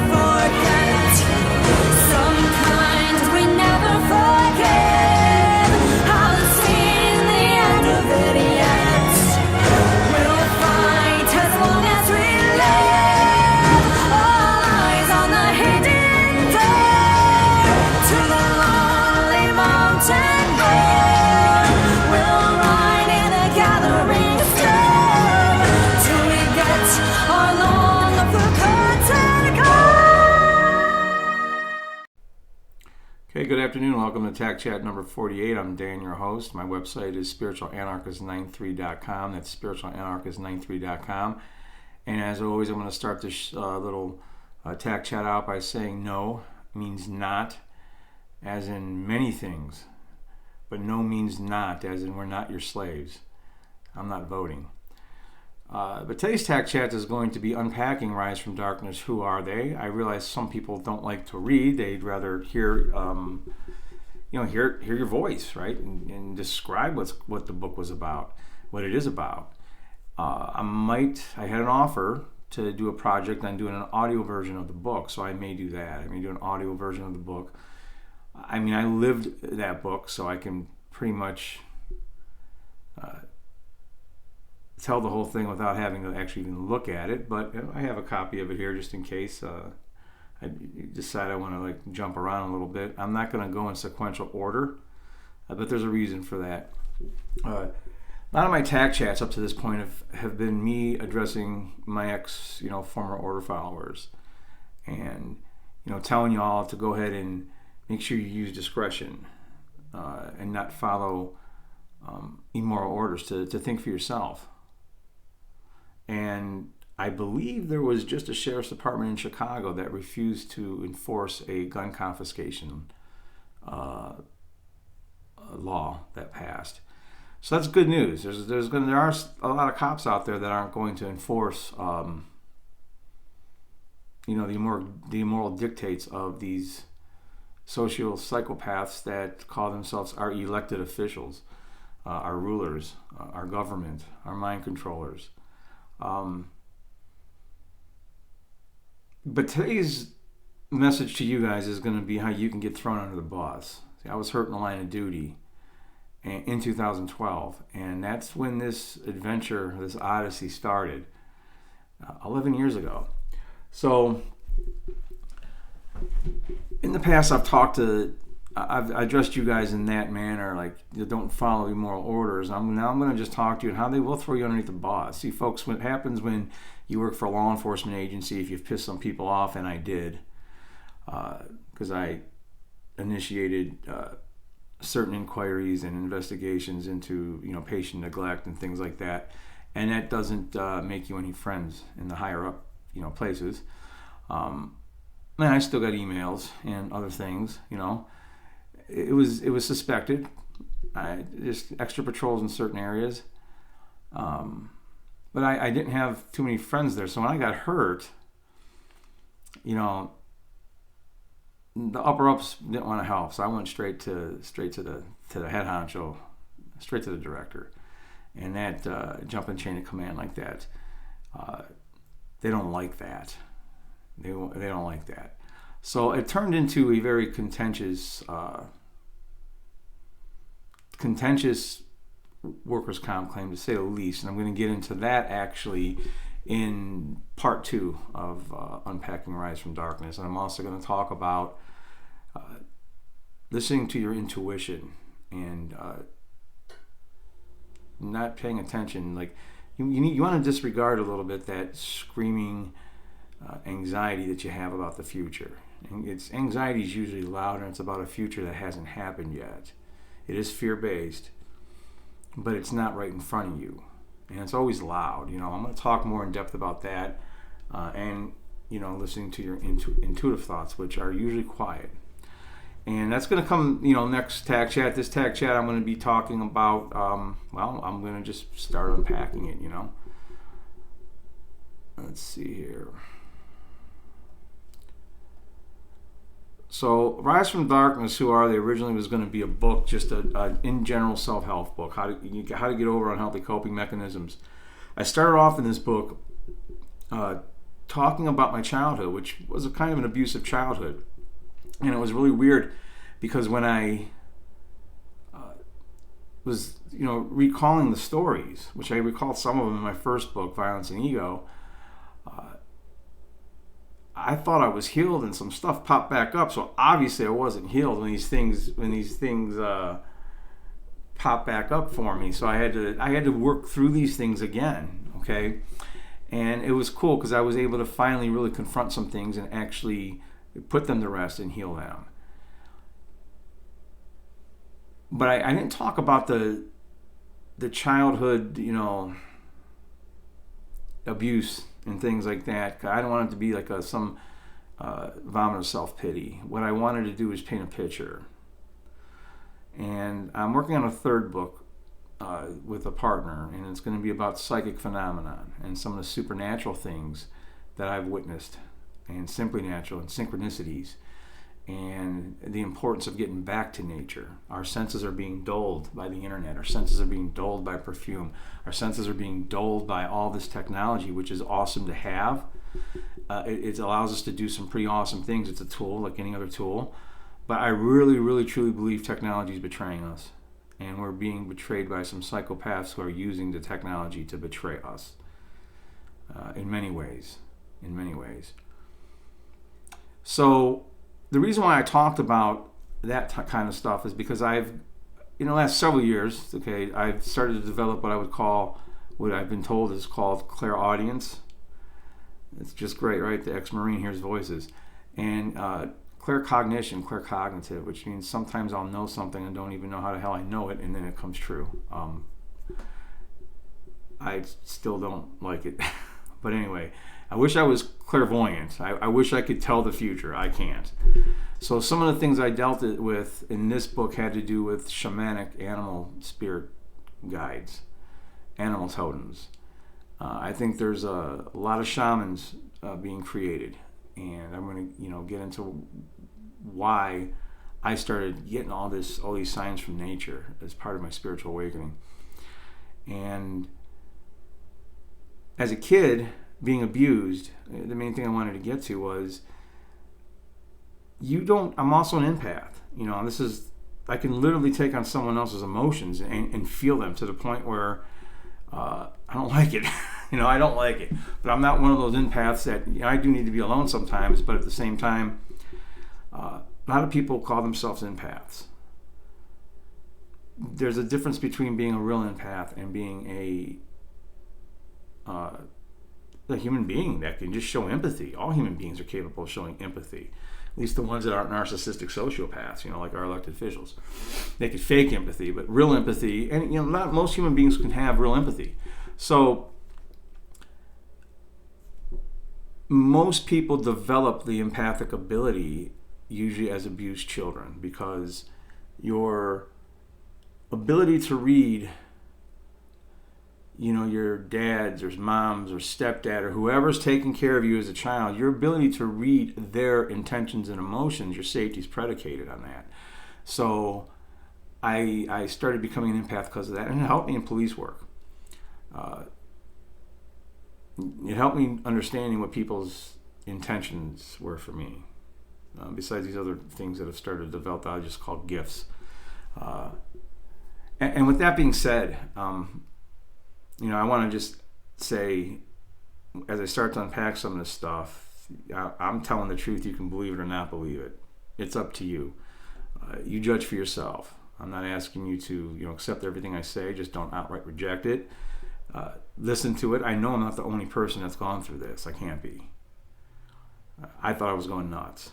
forget. Sometimes we never forget. Haven't seen the end of it yet. We'll fight as long as we live. All eyes on the hidden door to the lonely mountain road. We'll ride in a gathering storm till we get our long forgotten call. Okay, good afternoon. Welcome to Tac Chat number 48. I'm Dan, your host. My website is spiritualanarchist93.com. That's spiritualanarchist93.com. And as always, I'm going to start this little Tac Chat out by saying no means not, as in many things. But no means not, as in we're not your slaves. I'm not voting. But today's Tac Chat is going to be unpacking Rise from Darkness. Who are they? I realize some people don't like to read. They'd rather hear, hear your voice, right, and describe what the book was about, what it is about. I had an offer to do a project on doing an audio version of the book, so I may do that. I may do an audio version of the book. I mean, I lived that book, so I can pretty much tell the whole thing without having to actually even look at it, but I have a copy of it here just in case I decide I want to jump around a little bit. I'm not going to go in sequential order, but there's a reason for that. A lot of my Tac Chats up to this point have been me addressing my former order followers, and telling you all to go ahead and make sure you use discretion and not follow immoral orders, to think for yourself. And I believe there was just a sheriff's department in Chicago that refused to enforce a gun confiscation law that passed. So that's good news. There are a lot of cops out there that aren't going to enforce the immoral dictates of these social psychopaths that call themselves our elected officials, our rulers, our government, our mind controllers. But today's message to you guys is going to be how you can get thrown under the bus. See, I was hurt in the line of duty in 2012, and that's when this adventure, this odyssey started 11 years ago. So in the past, I've addressed you guys in that manner, you don't follow immoral orders. I'm going to just talk to you and how they will throw you underneath the bus. See, folks, what happens when you work for a law enforcement agency, if you've pissed some people off, and I did, because I initiated certain inquiries and investigations into patient neglect and things like that, and that doesn't make you any friends in the higher up places. And I still got emails and other things. It was suspected. Just extra patrols in certain areas. But I didn't have too many friends there. So when I got hurt, the upper ups didn't want to help. So I went straight to the head honcho, straight to the director. And that jumping chain of command like that, they don't like that. They don't like that. So it turned into a very contentious workers' comp claim, to say the least. And I'm going to get into that actually in part 2 of Unpacking Rise from Darkness. And I'm also going to talk about listening to your intuition and not paying attention. You want to disregard a little bit that screaming anxiety that you have about the future. And anxiety is usually loud, and it's about a future that hasn't happened yet. It is fear-based, but it's not right in front of you, and it's always loud. I'm going to talk more in depth about that, and listening to your intuitive thoughts, which are usually quiet. And that's going to come, next Tac Chat. This Tac Chat, I'm going to be talking about. I'm going to just start unpacking it. Let's see here. So, Rise from Darkness, Who Are They? Originally was going to be a book, just a in general self-help book, how to get over unhealthy coping mechanisms. I started off in this book talking about my childhood, which was a kind of an abusive childhood. And it was really weird because when I was, recalling the stories, which I recalled some of them in my first book, Violence and Ego, I thought I was healed, and some stuff popped back up. So obviously I wasn't healed when these things popped back up for me. So I had to work through these things again. Okay, and it was cool because I was able to finally really confront some things and actually put them to rest and heal them. But I didn't talk about the childhood, abuse and things like that. I don't want it to be like some vomit of self-pity. What I wanted to do was paint a picture. And I'm working on a third book with a partner, and it's going to be about psychic phenomenon and some of the supernatural things that I've witnessed, and simply natural, and synchronicities, and the importance of getting back to nature. Our senses are being dulled by the internet. Our senses are being dulled by perfume. Our senses are being dulled by all this technology, which is awesome to have. It allows us to do some pretty awesome things. It's a tool like any other tool. But I really, really, truly believe technology is betraying us. And we're being betrayed by some psychopaths who are using the technology to betray us in many ways. In many ways. So the reason why I talked about that kind of stuff is because I've, last several years, okay, I've started to develop what I would call, what I've been told is called clairaudience. It's just great, right? The ex-Marine hears voices. And claircognition, claircognitive, which means sometimes I'll know something and don't even know how the hell I know it, and then it comes true. I still don't like it. But anyway, I wish I was clairvoyant. I wish I could tell the future. I can't. So some of the things I dealt with in this book had to do with shamanic animal spirit guides, animal totems. I think there's a lot of shamans being created, and I'm going to get into why I started getting all these signs from nature as part of my spiritual awakening. And as a kid, being abused, the main thing I wanted to get to was, I'm also an empath. I can literally take on someone else's emotions and feel them to the point where I don't like it. I don't like it. But I'm not one of those empaths that, I do need to be alone sometimes, but at the same time, a lot of people call themselves empaths. There's a difference between being a real empath and being a human being that can just show empathy. All human beings are capable of showing empathy. At least the ones that aren't narcissistic sociopaths, like our elected officials. They could fake empathy, but real empathy, and not most human beings can have real empathy. So most people develop the empathic ability usually as abused children, because your ability to read your dad's or mom's or stepdad or whoever's taking care of you as a child, your ability to read their intentions and emotions, your safety is predicated on that. So I started becoming an empath because of that, and it helped me in police work. It helped me understanding what people's intentions were for me. Besides these other things that have started to develop that I just call gifts. And with that being said, I want to just say, as I start to unpack some of this stuff, I'm telling the truth. You can believe it or not believe it. It's up to you. You judge for yourself. I'm not asking you to, accept everything I say. Just don't outright reject it. Listen to it. I know I'm not the only person that's gone through this. I can't be. I thought I was going nuts.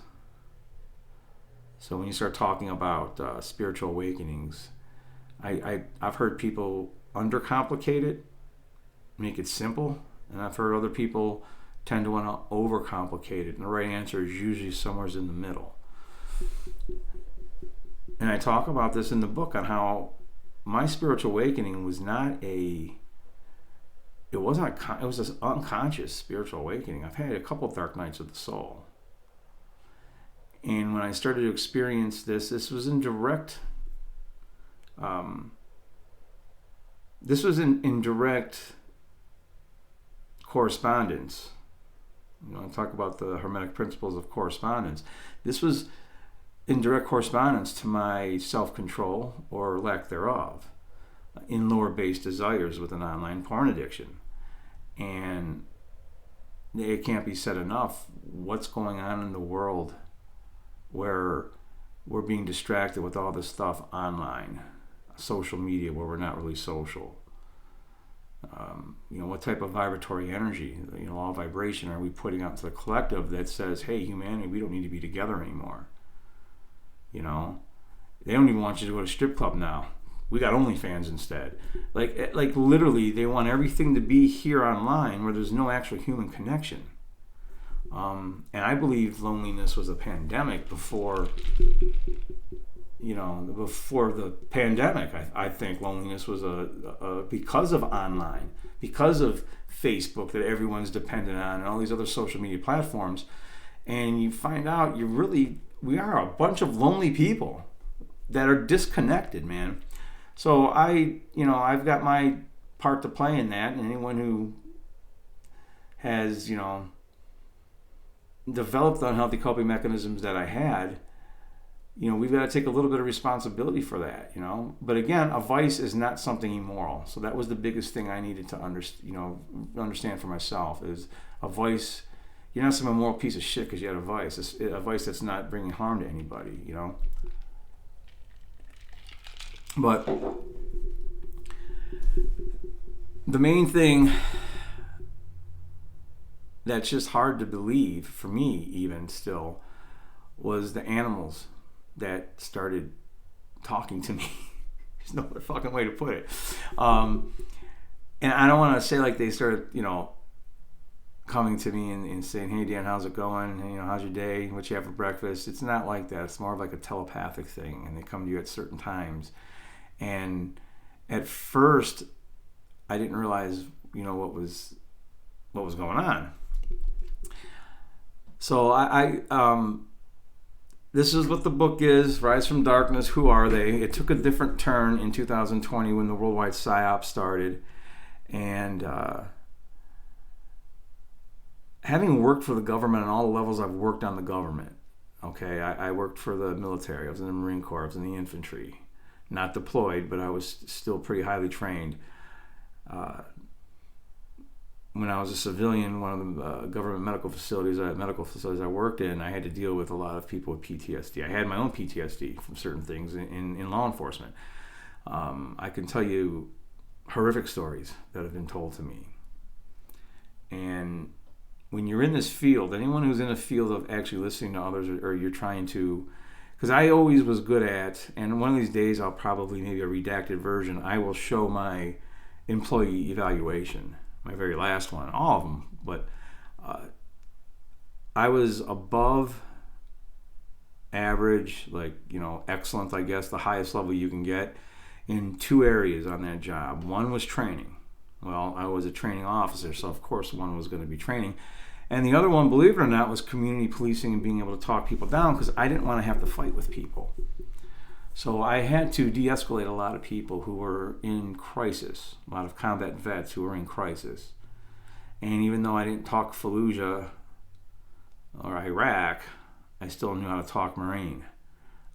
So when you start talking about spiritual awakenings, I've heard people undercomplicate it, make it simple, and I've heard other people tend to want to overcomplicate it, and the right answer is usually somewhere in the middle. And I talk about this in the book on how my spiritual awakening was it was an unconscious spiritual awakening. I've had a couple dark nights of the soul. And when I started to experience this was in direct correspondence I talk about the Hermetic principles of correspondence. This was in direct correspondence to my self-control, or lack thereof, in lower base desires with an online porn addiction. And it can't be said enough what's going on in the world where we're being distracted with all this stuff online, social media, where we're not really social. What type of vibratory energy, all vibration, are we putting out to the collective that says, hey, humanity, we don't need to be together anymore? They don't even want you to go to strip club now. We got OnlyFans instead. Like literally, they want everything to be here online where there's no actual human connection. And I believe loneliness was a pandemic before the pandemic. I think loneliness was because of online, because of Facebook that everyone's dependent on, and all these other social media platforms. And you find out we are a bunch of lonely people that are disconnected, man. So I've got my part to play in that, and anyone who has, developed the unhealthy coping mechanisms that I had, we've got to take a little bit of responsibility for that, But again, a vice is not something immoral. So that was the biggest thing I needed to understand for myself, is a vice. You're not some immoral piece of shit because you had a vice. It's a vice that's not bringing harm to anybody, But the main thing that's just hard to believe, for me even still, was the animals that started talking to me. There's no other fucking way to put it. And I don't want to say like they started, coming to me and saying, hey Dan, how's it going? Hey, how's your day? What you have for breakfast? It's not like that. It's more of like a telepathic thing, and they come to you at certain times. And at first, I didn't realize, what was going on. So this is what the book is, Rise from Darkness, Who Are They? It took a different turn in 2020 when the worldwide PSYOP started. And having worked for the government on all the levels I've worked on the government, okay, I worked for the military. I was in the Marine Corps. I was in the infantry. Not deployed, but I was still pretty highly trained. When I was a civilian, one of the government medical facilities I worked in, I had to deal with a lot of people with PTSD. I had my own PTSD from certain things in law enforcement. I can tell you horrific stories that have been told to me. And when you're in this field, anyone who's in a field of actually listening to others, or you're trying to, because I always was good at, and one of these days I'll probably, maybe a redacted version, I will show my employee evaluation, my very last one, all of them, but I was above average, excellent, I guess, the highest level you can get, in two areas on that job. One was training. Well, I was a training officer, so of course one was going to be training. And the other one, believe it or not, was community policing and being able to talk people down, because I didn't want to have to fight with people. So I had to de-escalate a lot of people who were in crisis, a lot of combat vets who were in crisis. And even though I didn't talk Fallujah or Iraq, I still knew how to talk Marine.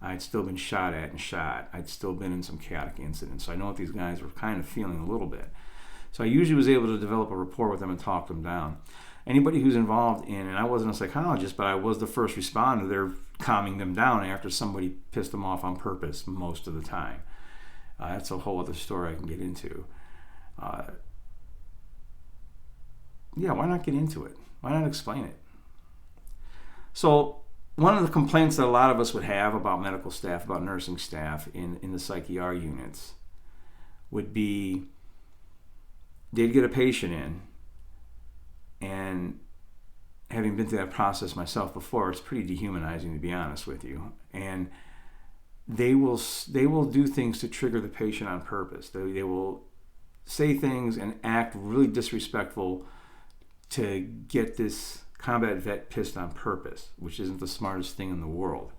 I'd still been shot at and shot. I'd still been in some chaotic incidents. So I know what these guys were kind of feeling a little bit. So I usually was able to develop a rapport with them and talk them down. Anybody who's involved in, and I wasn't a psychologist, but I was the first responder, they're calming them down after somebody pissed them off on purpose most of the time. That's a whole other story I can get into. Why not get into it? Why not explain it? So one of the complaints that a lot of us would have about medical staff, about nursing staff in the Psych ER units would be, they'd get a patient in, and having been through that process myself before, it's pretty dehumanizing, to be honest with you. And they will do things to trigger the patient on purpose. They will say things and act really disrespectful to get this combat vet pissed on purpose, which isn't the smartest thing in the world.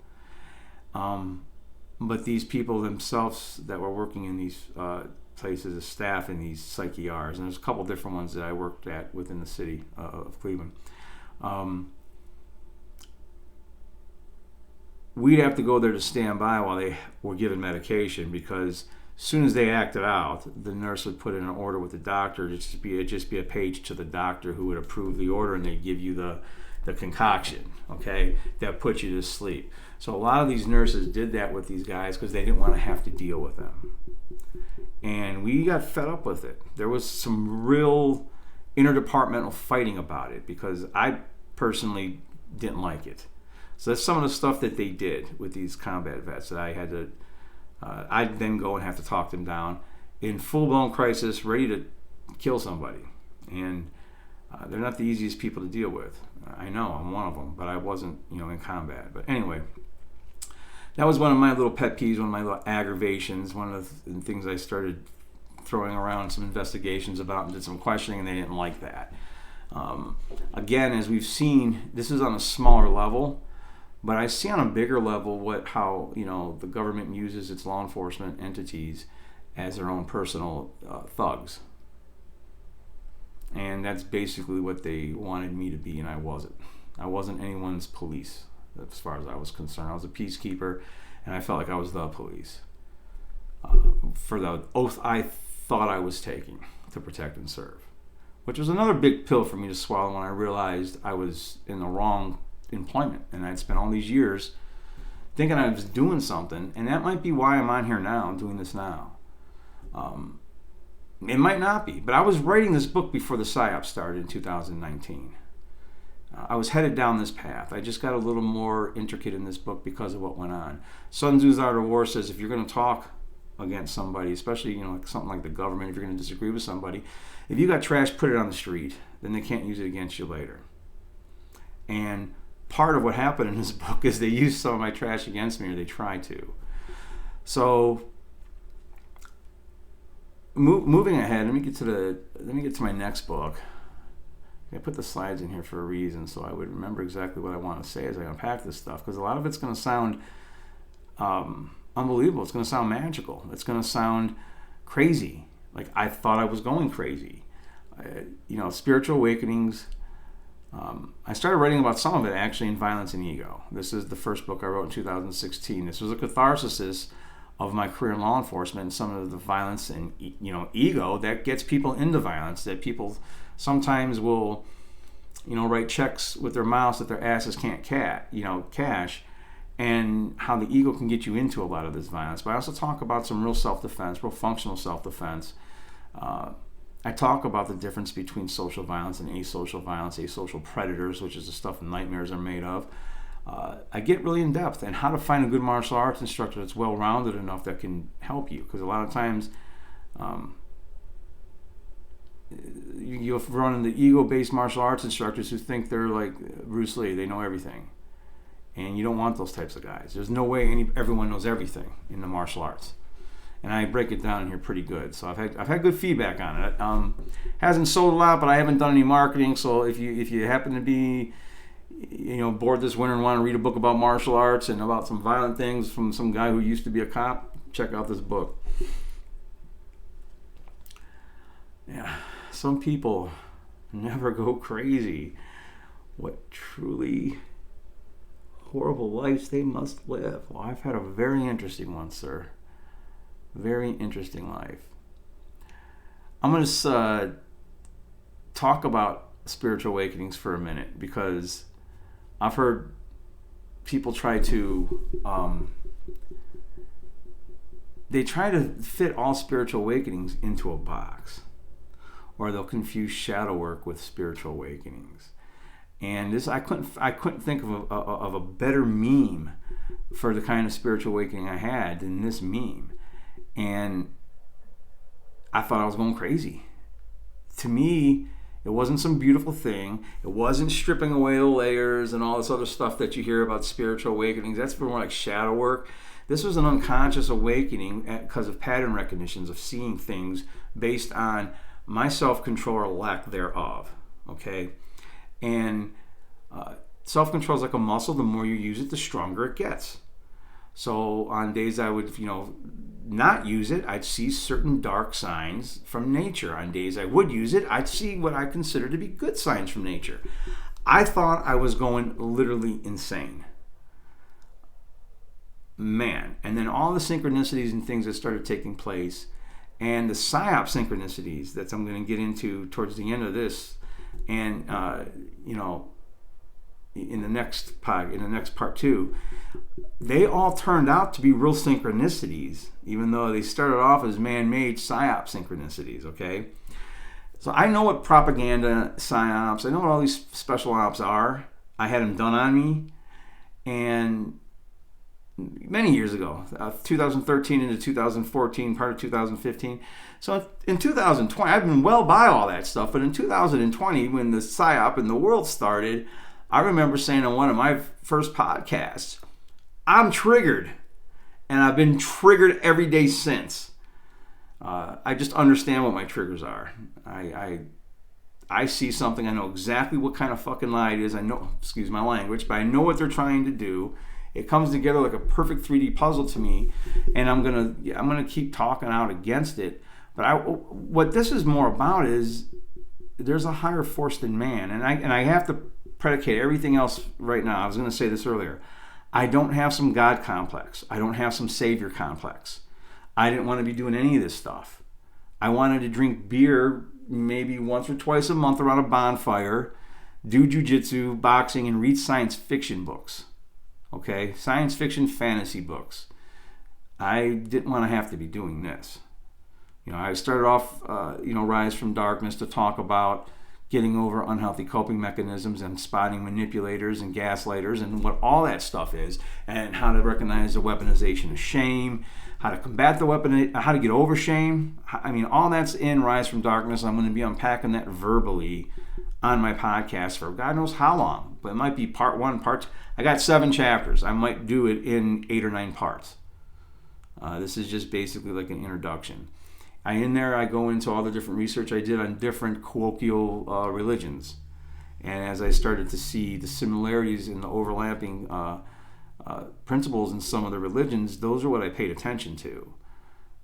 But these people themselves that were working in these places as staff in these psych ERs, and there's a couple different ones that I worked at within the city of Cleveland, we'd have to go there to stand by while they were given medication, because as soon as they acted out, the nurse would put in an order with the doctor. It'd just be a page to the doctor who would approve the order, and they'd give you the concoction, okay, that put you to sleep. So a lot of these nurses did that with these guys because they didn't want to have to deal with them. And we got fed up with it. There was some real interdepartmental fighting about it because I personally didn't like it. So that's some of the stuff that they did with these combat vets that I had to, I'd then go and have to talk them down in full-blown crisis, ready to kill somebody. And they're not the easiest people to deal with. I know, I'm one of them, but I wasn't, in combat. But anyway, that was one of my little pet peeves, one of my little aggravations, one of the things I started throwing around some investigations about and did some questioning, and they didn't like that. Again, as we've seen, this is on a smaller level, but I see on a bigger level how the government uses its law enforcement entities as their own personal thugs. And that's basically what they wanted me to be, and I wasn't. I wasn't anyone's police, as far as I was concerned. I was a peacekeeper, and I felt like I was the police for the oath I thought I was taking to protect and serve, which was another big pill for me to swallow when I realized I was in the wrong employment, and I'd spent all these years thinking I was doing something, and that might be why I'm on here now, doing this now. It might not be, but I was writing this book before the PSYOP started in 2019. I was headed down this path. I just got a little more intricate in this book because of what went on. Sun Tzu's Art of War says if you're going to talk against somebody, especially like something like the government, if you're going to disagree with somebody, if you got trash, put it on the street. Then they can't use it against you later. And part of what happened in this book is they used some of my trash against me, or they tried to. So moving ahead, let me get to my next book. I put the slides in here for a reason, so I would remember exactly what I want to say as I unpack this stuff, because a lot of it's going to sound unbelievable. It's going to sound magical. It's going to sound crazy, like I thought I was going crazy. Spiritual awakenings. I started writing about some of it actually in Violence and Ego. This is the first book I wrote in 2016. This was a catharsis of my career in law enforcement and some of the violence and ego that gets people into violence, that people sometimes will write checks with their mouths that their asses can't cash, and how the ego can get you into a lot of this violence. But I also talk about some real self-defense, real functional self-defense. I talk about the difference between social violence and asocial violence, asocial predators, which is the stuff nightmares are made of. I get really in depth, and how to find a good martial arts instructor that's well-rounded enough that can help you, because a lot of times you'll run into ego-based martial arts instructors who think they're like Bruce Lee, they know everything, and you don't want those types of guys. There's no way everyone knows everything in the martial arts, and I break it down in here pretty good. So I've had good feedback on it. Hasn't sold a lot, but I haven't done any marketing. So if you happen to be bored this winter and want to read a book about martial arts and about some violent things from some guy who used to be a cop, check out this book. Yeah, some people never go crazy. What truly horrible lives they must live. Well, I've had a very interesting one, sir. Very interesting life. I'm going to talk about spiritual awakenings for a minute, because I've heard people try to fit all spiritual awakenings into a box, or they'll confuse shadow work with spiritual awakenings. And this, I couldn't think of a better meme for the kind of spiritual awakening I had than this meme. And I thought I was going crazy. To me, it wasn't some beautiful thing. It wasn't stripping away the layers and all this other stuff that you hear about spiritual awakenings. That's more like shadow work. This was an unconscious awakening because of pattern recognitions, of seeing things based on my self-control or lack thereof. Okay? And self-control is like a muscle. The more you use it, the stronger it gets. So on days I would, not use it, I'd see certain dark signs from nature. On days I would use it, I'd see what I consider to be good signs from nature. I thought I was going literally insane. Man. And then all the synchronicities and things that started taking place, and the psyop synchronicities that I'm going to get into towards the end of this, and in the next part 2, they all turned out to be real synchronicities, even though they started off as man-made psyop synchronicities. Okay, so I know what propaganda, psyops, I know what all these special ops are. I had them done on me, and many years ago, 2013 into 2014, part of 2015. So in 2020, I've been well by all that stuff, but in 2020, when the psyop in the world started, I remember saying on one of my first podcasts, I'm triggered, and I've been triggered every day since. I just understand what my triggers are. I see something, I know exactly what kind of fucking lie it is. I know, excuse my language, but I know what they're trying to do. It comes together like a perfect 3D puzzle to me, and I'm gonna keep talking out against it. But what this is more about is there's a higher force than man, and I have to predicate everything else right now. I was going to say this earlier. I don't have some God complex. I don't have some Savior complex. I didn't want to be doing any of this stuff. I wanted to drink beer maybe once or twice a month around a bonfire, do jujitsu, boxing, and read science fiction books. Okay? Science fiction fantasy books. I didn't want to have to be doing this. I started off, Rise from Darkness, to talk about getting over unhealthy coping mechanisms and spotting manipulators and gaslighters and what all that stuff is, and how to recognize the weaponization of shame, how to combat how to get over shame. I mean, all that's in Rise from Darkness. I'm going to be unpacking that verbally on my podcast for God knows how long, but it might be part 1, part 2. I got 7 chapters. I might do it in 8 or 9 parts. This is just basically like an introduction. In there, I go into all the different research I did on different colloquial religions. And as I started to see the similarities and the overlapping principles in some of the religions, those are what I paid attention to.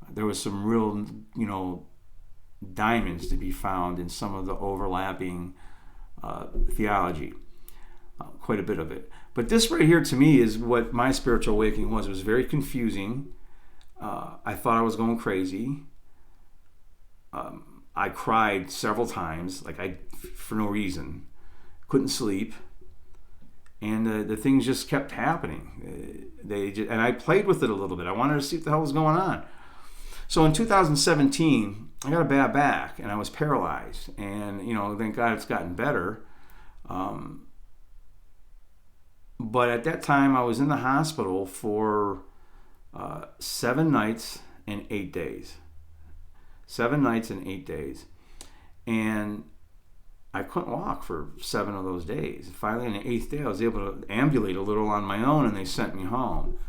There was some real, diamonds to be found in some of the overlapping theology, quite a bit of it. But this right here, to me, is what my spiritual awakening was. It was very confusing. I thought I was going crazy. I cried several times, for no reason. Couldn't sleep, and the things just kept happening. And I played with it a little bit. I wanted to see what the hell was going on. So in 2017, I got a bad back, and I was paralyzed. And thank God it's gotten better. But at that time, I was in the hospital for 7 nights and 8 days. 7 nights and 8 days. And I couldn't walk for 7 of those days. Finally, on the 8th day, I was able to ambulate a little on my own, and they sent me home.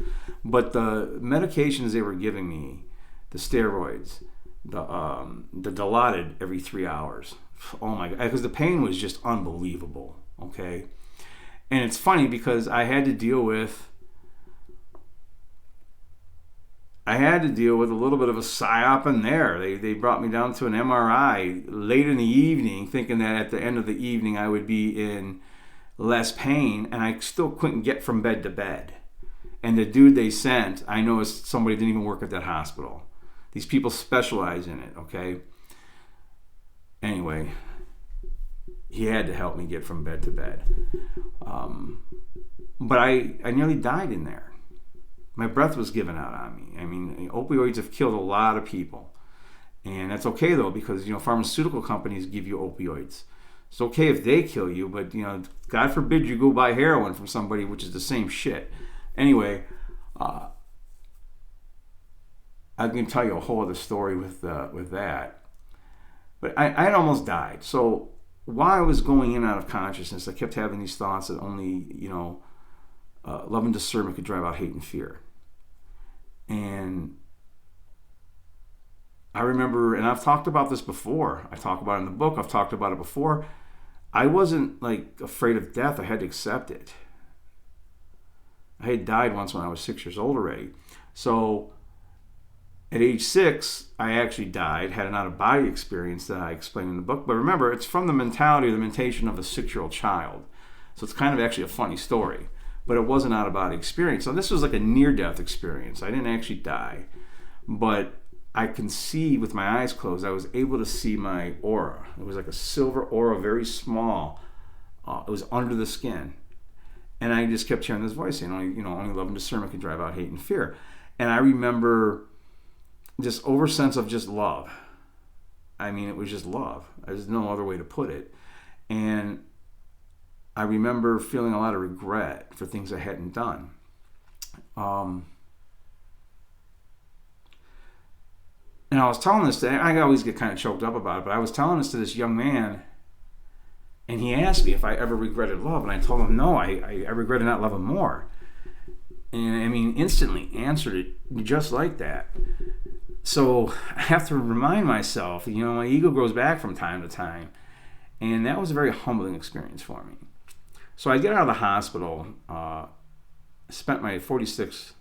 But the medications they were giving me, the steroids, the Dilaudid every 3 hours. Oh my God, because the pain was just unbelievable, okay? And it's funny because I had to deal with a little bit of a psyop in there. They brought me down to an MRI late in the evening, thinking that at the end of the evening I would be in less pain, and I still couldn't get from bed to bed. And the dude they sent, I know is somebody who didn't even work at that hospital. These people specialize in it, okay? Anyway, he had to help me get from bed to bed. But I nearly died in there. My breath was given out on me. I mean, opioids have killed a lot of people. And that's okay, though, because, pharmaceutical companies give you opioids. It's okay if they kill you, but, God forbid you go buy heroin from somebody, which is the same shit. Anyway, I can tell you a whole other story with that. But I had almost died. So while I was going in and out of consciousness, I kept having these thoughts that only, love and discernment could drive out hate and fear. And I remember, and I've talked about this before. I talk about it in the book. I've talked about it before. I wasn't afraid of death. I had to accept it. I had died once when I was 6 years old already. So at age 6, I actually died, had an out-of-body experience that I explain in the book. But remember, it's from the mentality or the mentation of a 6-year-old child. So it's kind of actually a funny story, but it was an out-of-body experience. So this was like a near-death experience. I didn't actually die, but I can see with my eyes closed, I was able to see my aura. It was like a silver aura, very small. It was under the skin. And I just kept hearing this voice saying, only love and discernment can drive out hate and fear. And I remember this oversense of just love. I mean, it was just love. There's no other way to put it. And I remember feeling a lot of regret for things I hadn't done. And I was telling this to, I always get kind of choked up about it, but I was telling this to this young man, and he asked me if I ever regretted love, and I told him, no, I regretted not loving more. And I mean, instantly answered it just like that. So I have to remind myself, my ego grows back from time to time, and that was a very humbling experience for me. So I get out of the hospital, spent my 46th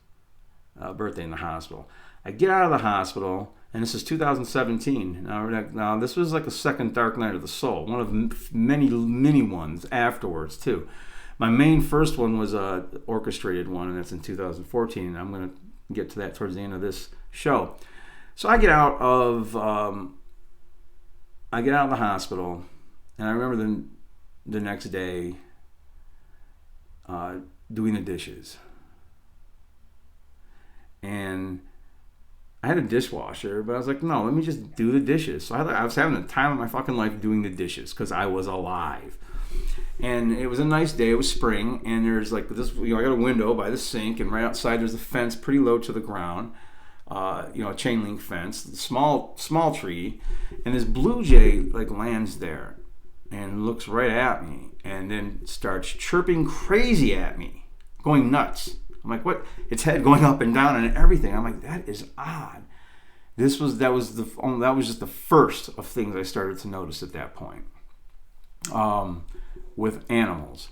birthday in the hospital. I get out of the hospital, and this is 2017. Now this was like a second dark night of the soul, one of many, many ones afterwards too. My main first one was a orchestrated one, and that's in 2014. And I'm going to get to that towards the end of this show. So I get out of the hospital, and I remember the next day doing the dishes. And I had a dishwasher, but I was like, no, let me just do the dishes. So I was having the time of my fucking life doing the dishes because I was alive. And it was a nice day. It was spring, and there's like this. I got a window by the sink, and right outside there's a fence, pretty low to the ground. A chain link fence, small tree, and this blue jay like lands there, and looks right at me, and then starts chirping crazy at me, going nuts. I'm like, what? Its head going up and down and everything. I'm like, that is odd. That was just the first of things I started to notice at that point. With animals.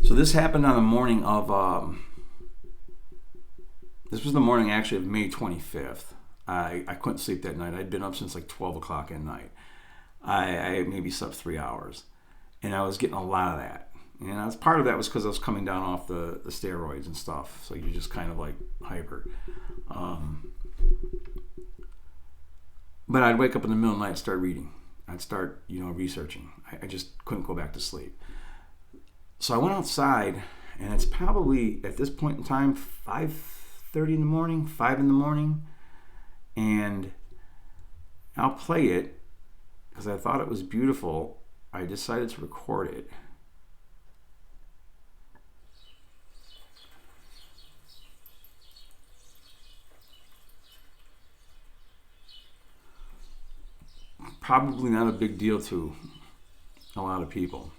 So this happened on the morning of, this was the morning actually of May 25th. I couldn't sleep that night. I'd been up since like 12 o'clock at night. I maybe slept 3 hours. And I was getting a lot of that. And part of that was because I was coming down off the steroids and stuff. So you're just kind of like hyper. But I'd wake up in the middle of the night and start reading. I'd start, researching. I just couldn't go back to sleep. So I went outside, and it's probably, at this point in time, 5:30 in the morning, 5 in the morning. And I'll play it, because I thought it was beautiful. I decided to record it. Probably not a big deal to a lot of people.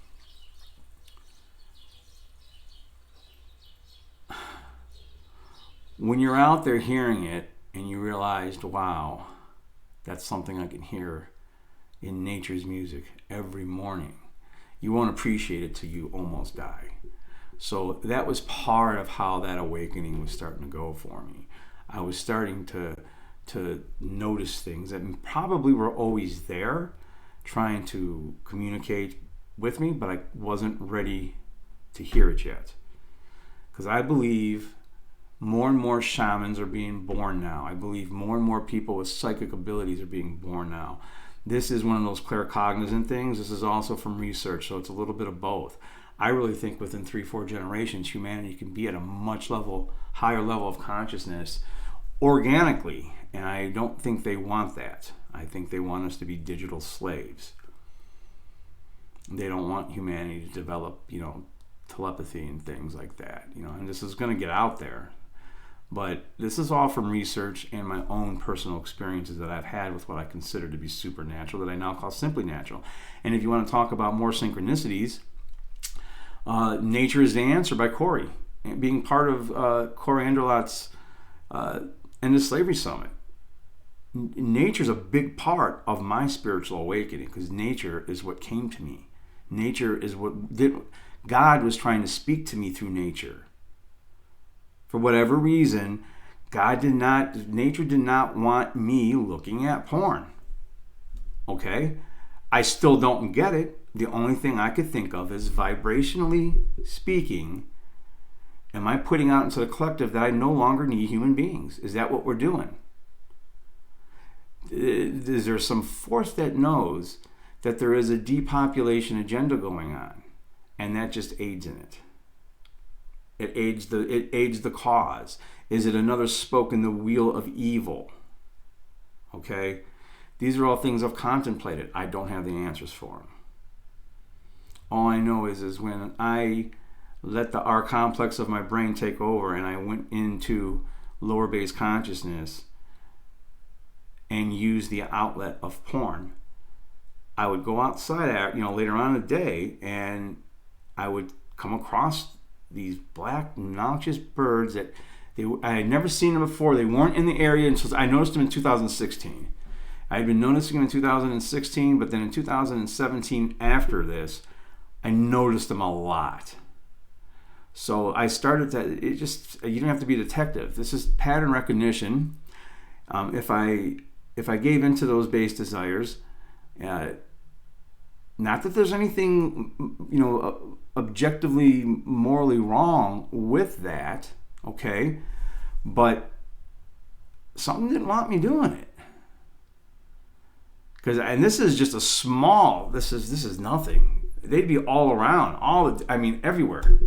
When you're out there hearing it and you realized, wow, that's something I can hear in nature's music every morning, you won't appreciate it till you almost die. So that was part of how that awakening was starting to go for me. I was starting to notice things that probably were always there, trying to communicate with me, but I wasn't ready to hear it yet. Because I believe more and more shamans are being born now. I believe more and more people with psychic abilities are being born now. This is one of those claircognizant things. This is also from research, so it's a little bit of both. I really think within 3-4 generations, humanity can be at a much higher level of consciousness organically, and I don't think they want that. I think they want us to be digital slaves. They don't want humanity to develop, telepathy and things like that, and this is going to get out there. But this is all from research and my own personal experiences that I've had with what I consider to be supernatural, that I now call simply natural. And if you want to talk about more synchronicities, Nature is the Answer by Corey, being part of Corey Anderlott's End of Slavery Summit. Nature's a big part of my spiritual awakening, because nature is what came to me. Nature is what God was trying to speak to me through nature. For whatever reason, Nature did not want me looking at porn. Okay? I still don't get it. The only thing I could think of is, vibrationally speaking, am I putting out into the collective that I no longer need human beings? Is that what we're doing? Is there some force that knows that there is a depopulation agenda going on, and that just aids in it? It aids the cause. Is it another spoke in the wheel of evil? Okay? These are all things I've contemplated. I don't have the answers for them. All I know is when I let the R complex of my brain take over and I went into lower base consciousness and used the outlet of porn, I would go outside later on in the day, and I would come across these black noxious birds that I had never seen them before. They weren't in the area until I noticed them in 2016. I had been noticing them in 2016, but then in 2017, after this, I noticed them a lot. So I started to, you don't have to be a detective. This is pattern recognition. If I gave into those base desires, not that there's anything, objectively, morally wrong with that, okay? But something didn't want me doing it. And this is just this is nothing. They'd be all around, everywhere.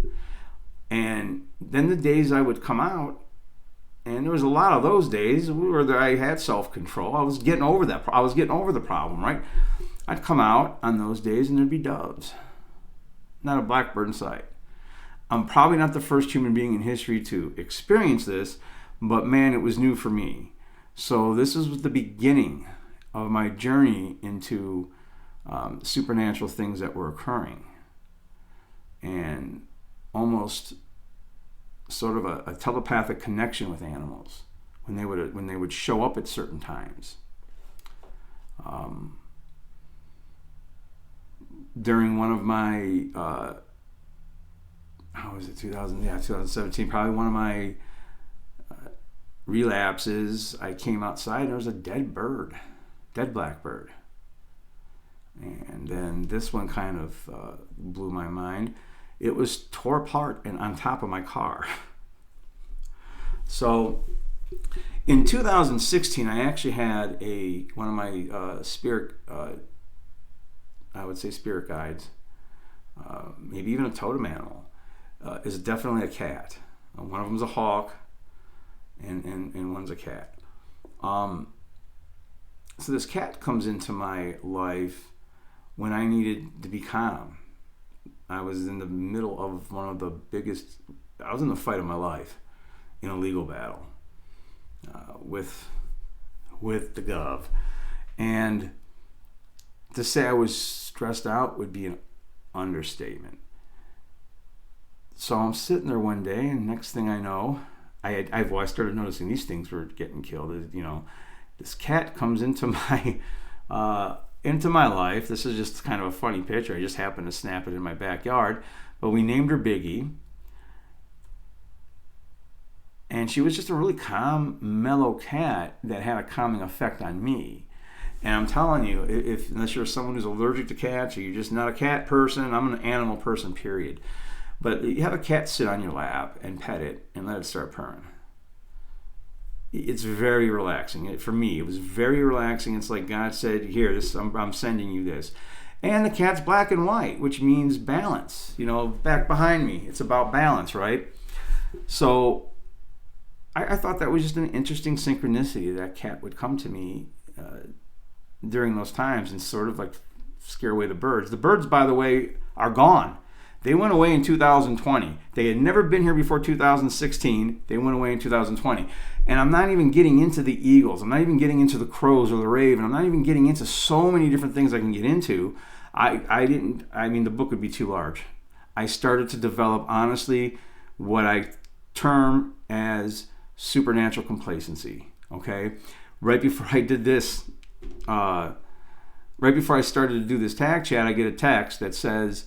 And then the days I would come out, and there was a lot of those days where I had self-control. I was getting over that. I was getting over the problem, right? I'd come out on those days and there'd be doves. Not a blackbird in sight. I'm probably not the first human being in history to experience this, but man, it was new for me. So this was the beginning of my journey into supernatural things that were occurring. And almost sort of a telepathic connection with animals when they would show up at certain times. During one of my 2017, probably one of my relapses, I came outside and there was a dead blackbird. And then this one kind of blew my mind. It was tore apart and on top of my car. So in 2016, I actually had one of my spirit guides, maybe even a totem animal, is definitely a cat. One of them's a hawk, and one's a cat. So this cat comes into my life when I needed to be calm. I was in the middle of I was in the fight of my life in a legal battle with the gov. And to say I was stressed out would be an understatement. So I'm sitting there one day, and next thing I know, I started noticing these things were getting killed. This cat comes into my life. This is just kind of a funny picture. I just happened to snap it in my backyard. But we named her Biggie. And she was just a really calm, mellow cat that had a calming effect on me. And I'm telling you, unless you're someone who's allergic to cats or you're just not a cat person, I'm an animal person, period. But you have a cat sit on your lap and pet it and let it start purring. It's very relaxing. For me, it was very relaxing. It's like God said, here, I'm sending you this. And the cat's black and white, which means balance. Back behind me, it's about balance, right? So I thought that was just an interesting synchronicity that cat would come to me during those times and sort of like scare away the birds. The birds, by the way, are gone. They went away in 2020. They had never been here before 2016. They went away in 2020. And I'm not even getting into the eagles. I'm not even getting into the crows or the raven. I'm not even getting into so many different things I can get into. The book would be too large. I started to develop, honestly, what I term as supernatural complacency. Okay? Right before I did this, right before I started to do this tag chat, I get a text that says,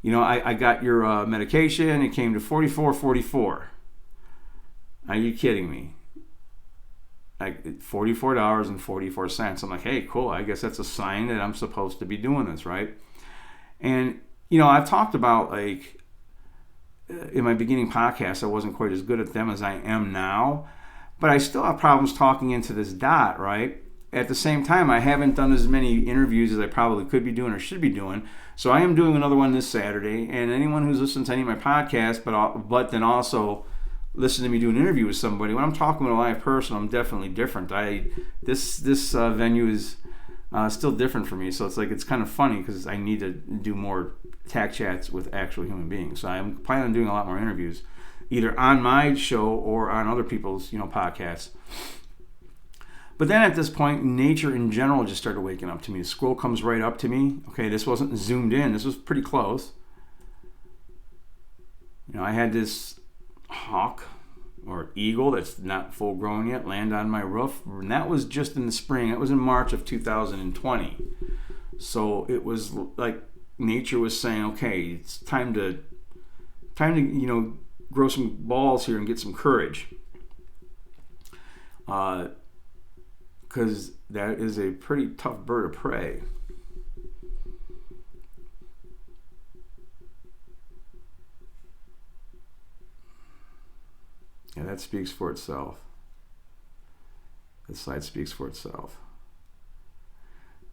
I got your medication. It came to 44.44. Are you kidding me? like $44.44. I'm like, hey, cool. I guess that's a sign that I'm supposed to be doing this, right? And, I've talked about, like, in my beginning podcast, I wasn't quite as good at them as I am now, but I still have problems talking into this dot, right? At the same time, I haven't done as many interviews as I probably could be doing or should be doing. So I am doing another one this Saturday, and anyone who's listened to any of my podcasts, but then also listen to me do an interview with somebody, when I'm talking with a live person, I'm definitely different. This venue is still different for me, so it's kind of funny because I need to do more tack chats with actual human beings. So I'm planning on doing a lot more interviews, either on my show or on other people's podcasts. But then at this point, nature in general just started waking up to me. The squirrel comes right up to me. Okay, this wasn't zoomed in. This was pretty close. I had this hawk or eagle that's not full grown yet land on my roof. And that was just in the spring. It was in March of 2020. So it was like nature was saying, okay, it's time to grow some balls here and get some courage. Because that is a pretty tough bird of prey. Yeah, that speaks for itself. This slide speaks for itself.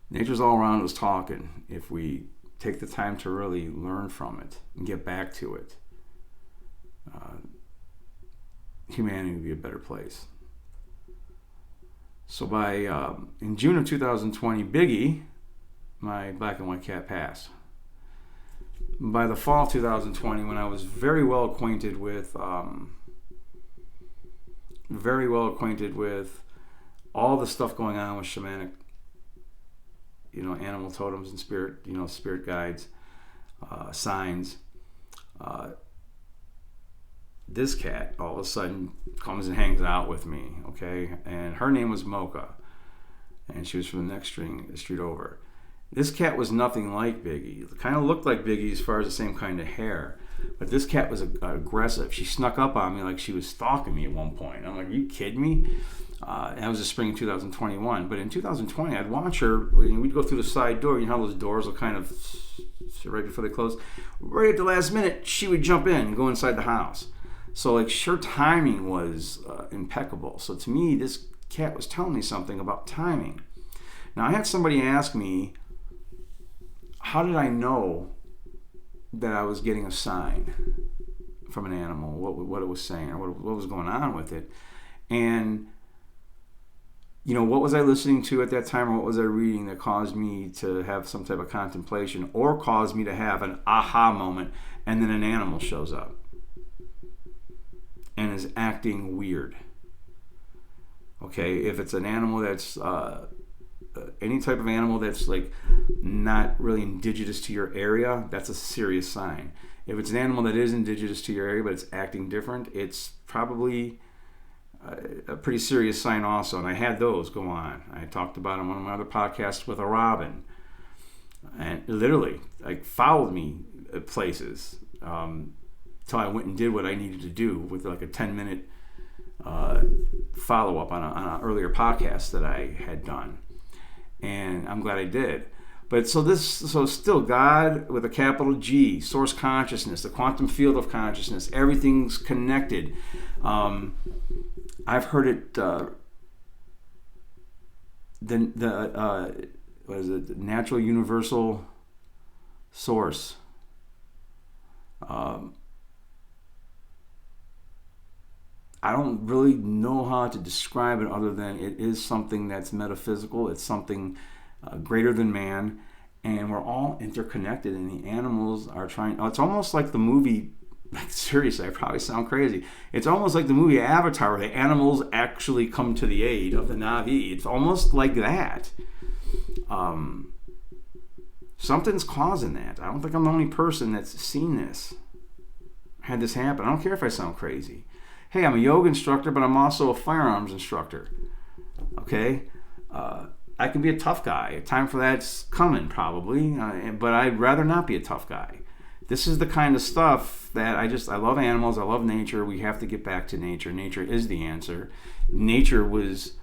Nature's all around us talking. If we take the time to really learn from it and get back to it, humanity would be a better place. So in June of 2020, Biggie, my black and white cat, passed. By the fall of 2020, when I was very well acquainted with all the stuff going on with shamanic, animal totems and spirit guides, signs, this cat all of a sudden comes and hangs out with me, okay? And her name was Mocha, and she was from the next street over. This cat was nothing like Biggie. It kind of looked like Biggie as far as the same kind of hair, but this cat was aggressive. She snuck up on me like she was stalking me at one point. I'm like, are you kidding me? That was the spring of 2021. But in 2020, I'd watch her. We'd go through the side door. You know how those doors will kind of, right before they close? Right at the last minute, she would jump in and go inside the house. So her timing was impeccable. So to me, this cat was telling me something about timing. Now, I had somebody ask me, how did I know that I was getting a sign from an animal, what it was saying, or what was going on with it? And, what was I listening to at that time, or what was I reading that caused me to have some type of contemplation, or caused me to have an aha moment, and then an animal shows up and is acting weird? Okay, if it's an animal that's any type of animal that's like not really indigenous to your area, that's a serious sign. If it's an animal that is indigenous to your area but it's acting different, it's probably a pretty serious sign also. And I had those go on. I talked about on one of my other podcasts with a robin, and literally followed me places till I went and did what I needed to do with like a 10-minute follow-up on an earlier podcast that I had done. And I'm glad I did. But so still God with a capital G, source consciousness, the quantum field of consciousness, everything's connected. I've heard it, what is it, the natural universal source. I don't really know how to describe it other than it is something that's metaphysical. It's something greater than man, and we're all interconnected, and the animals are trying. It's almost like the movie, seriously, I probably sound crazy. It's almost like the movie Avatar, where the animals actually come to the aid of the Na'vi. It's almost like that. Something's causing that. I don't think I'm the only person that's seen this, had this happen. I don't care if I sound crazy. Hey, I'm a yoga instructor, but I'm also a firearms instructor. Okay? I can be a tough guy. Time for that's coming, probably. But I'd rather not be a tough guy. This is the kind of stuff that I love animals. I love nature. We have to get back to nature. Nature is the answer. Nature was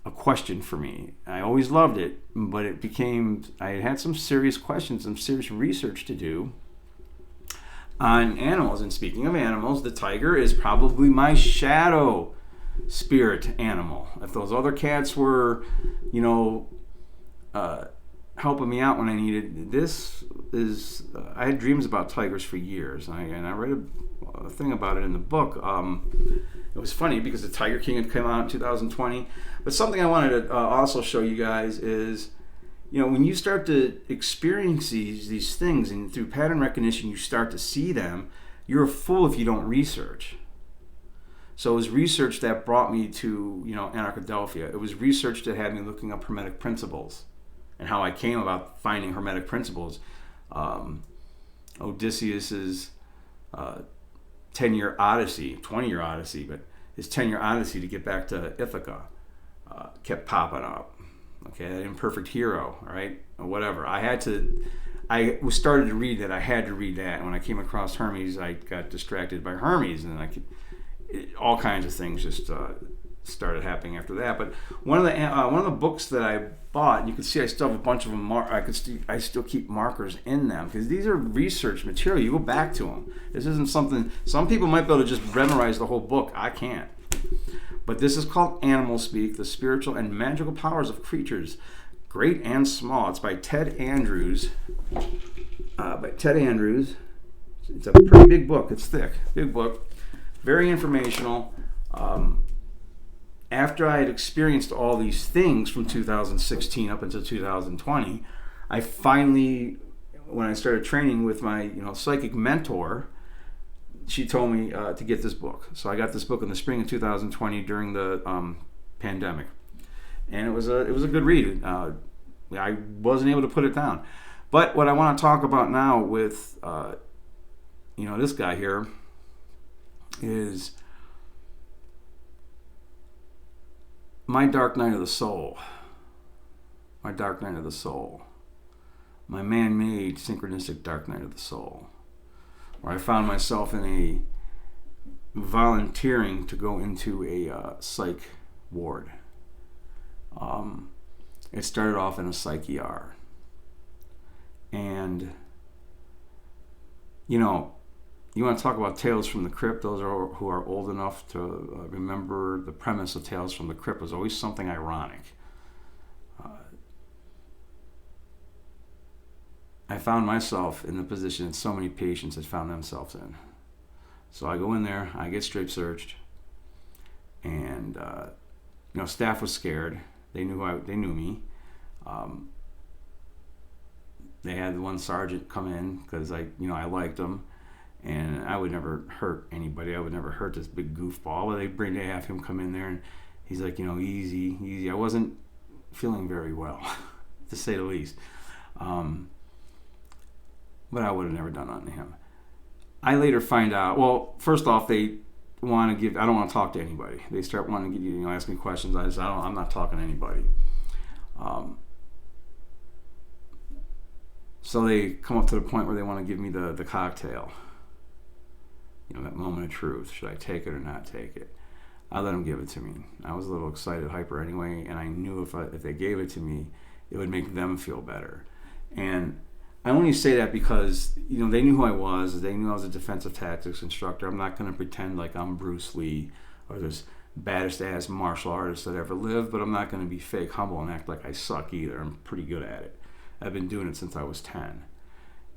a question for me. I always loved it, but I had some serious questions, some serious research to do on animals. And speaking of animals, the tiger is probably my shadow spirit animal. If those other cats were, helping me out when I needed, I had dreams about tigers for years. And I read a thing about it in the book. It was funny because the Tiger King had come out in 2020. But something I wanted to also show you guys is, when you start to experience these things and through pattern recognition you start to see them, you're a fool if you don't research. So it was research that brought me to, Anarchadelphia. It was research that had me looking up Hermetic principles and how I came about finding Hermetic principles. Odysseus's 10-year odyssey, 20-year odyssey, but his 10-year odyssey to get back to Ithaca kept popping up. Okay, that imperfect hero, right? Or whatever. I started to read that. I had to read that. And when I came across Hermes, I got distracted by Hermes, and all kinds of things just started happening after that. But one of the books that I bought, and you can see I still have a bunch of them. I still keep markers in them because these are research material. You go back to them. This isn't something. Some people might be able to just memorize the whole book. I can't. But this is called Animal Speak: The Spiritual and Magical Powers of Creatures, Great and Small. It's by Ted Andrews. It's a pretty big book. It's thick, big book, very informational. After I had experienced all these things from 2016 up until 2020, I finally, when I started training with my psychic mentor, she told me to get this book. So I got this book in the spring of 2020 during the pandemic, and it was a good read. I wasn't able to put it down. But what I want to talk about now with this guy here is my dark night of the soul. My dark night of the soul. My man-made synchronistic dark night of the soul. Where I found myself in a volunteering to go into a psych ward. It started off in a psych ER. And, you want to talk about Tales from the Crypt. Those who are old enough to remember the premise of Tales from the Crypt was always something ironic. I found myself in the position that so many patients had found themselves in. So I go in there, I get strip searched, and staff was scared. They knew me. They had one sergeant come in because I liked him, and I would never hurt anybody. I would never hurt this big goofball. They have him come in there, and he's like, easy. I wasn't feeling very well, to say the least. But I would have never done that to him. I later find out, well, first off, they want to I don't want to talk to anybody. They start wanting to get ask me questions. I said, I'm not talking to anybody. So they come up to the point where they want to give me the cocktail. That moment of truth. Should I take it or not take it? I let them give it to me. I was a little excited, hyper anyway, and I knew if they gave it to me, it would make them feel better. And I only say that because, they knew who I was. They knew I was a defensive tactics instructor. I'm not going to pretend like I'm Bruce Lee or this baddest ass martial artist that ever lived, but I'm not going to be fake humble and act like I suck either. I'm pretty good at it. I've been doing it since I was 10.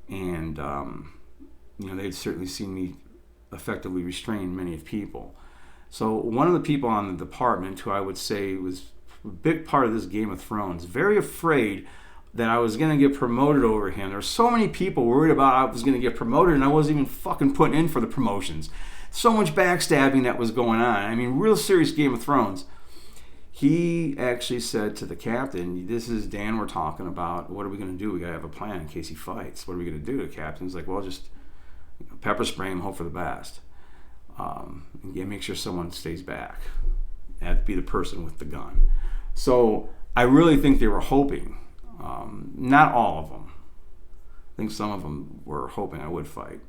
And, they'd certainly seen me effectively restrain many of people. So one of the people on the department who I would say was a big part of this Game of Thrones, very afraid that I was going to get promoted over him. There were so many people worried about I was going to get promoted, and I wasn't even fucking putting in for the promotions. So much backstabbing that was going on. Real serious Game of Thrones. He actually said to the captain, "This is Dan we're talking about. What are we going to do? We got to have a plan in case he fights. What are we going to do?" The captain's like, "Well, just pepper spray him, hope for the best. Make sure someone stays back. That'd be the person with the gun." So I really think they were hoping. Not all of them. I think some of them were hoping I would fight.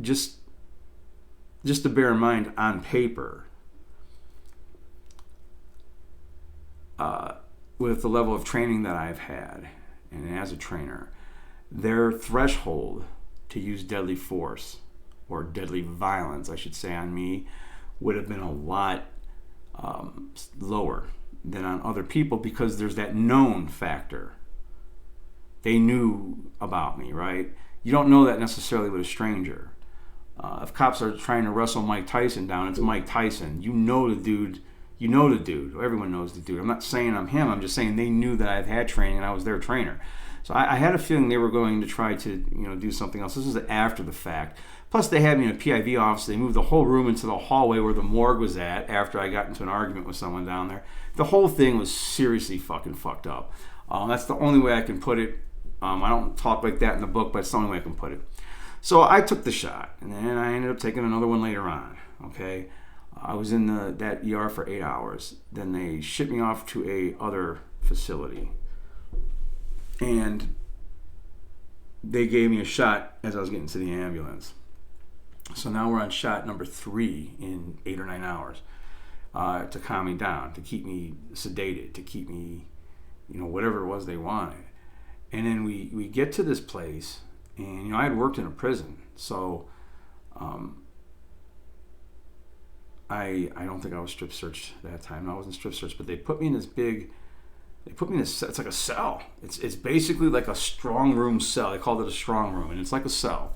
Just to bear in mind, on paper, with the level of training that I've had, and as a trainer, their threshold to use deadly force, or deadly violence, I should say, on me, would have been a lot lower than on other people, because there's that known factor. They knew about me, right? You don't know that necessarily with a stranger. If cops are trying to wrestle Mike Tyson down, it's Mike Tyson. You know the dude. You know the dude. Everyone knows the dude. I'm not saying I'm him. I'm just saying they knew that I've had training and I was their trainer. So I had a feeling they were going to try to, do something else. This was after the fact. Plus, they had me in a PIV office. They moved the whole room into the hallway where the morgue was at after I got into an argument with someone down there. The whole thing was seriously fucking fucked up. That's the only way I can put it. I don't talk like that in the book, but it's the only way I can put it. So I took the shot, and then I ended up taking another one later on. Okay, I was in that ER for 8 hours. Then they shipped me off to a other facility, and they gave me a shot as I was getting to the ambulance. So now we're on shot number 3 in 8 or 9 hours to calm me down, to keep me sedated, to keep me, whatever it was they wanted. And then we get to this place, and I had worked in a prison, so I don't think I was strip searched that time. No, I wasn't strip searched, but they put me in this it's like a cell. It's basically like a strong room cell. They called it a strong room, and it's like a cell.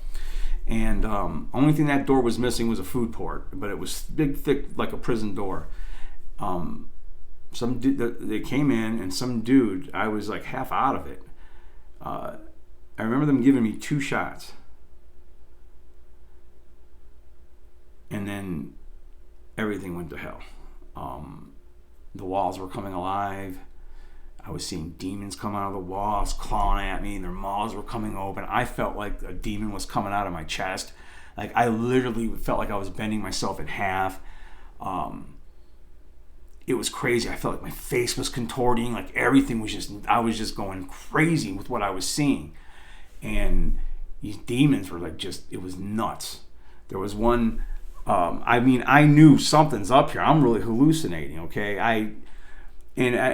And only thing that door was missing was a food port, but it was big, thick, like a prison door. They came in, and some dude, I was like half out of it. I remember them giving me 2 shots. And then everything went to hell. The walls were coming alive. I was seeing demons come out of the walls, clawing at me, and their mouths were coming open. I felt like a demon was coming out of my chest. Like, I literally felt like I was bending myself in half. It was crazy. I felt like my face was contorting. Like, everything was I was just going crazy with what I was seeing. And these demons were like it was nuts. There was one, I knew something's up here. I'm really hallucinating, okay?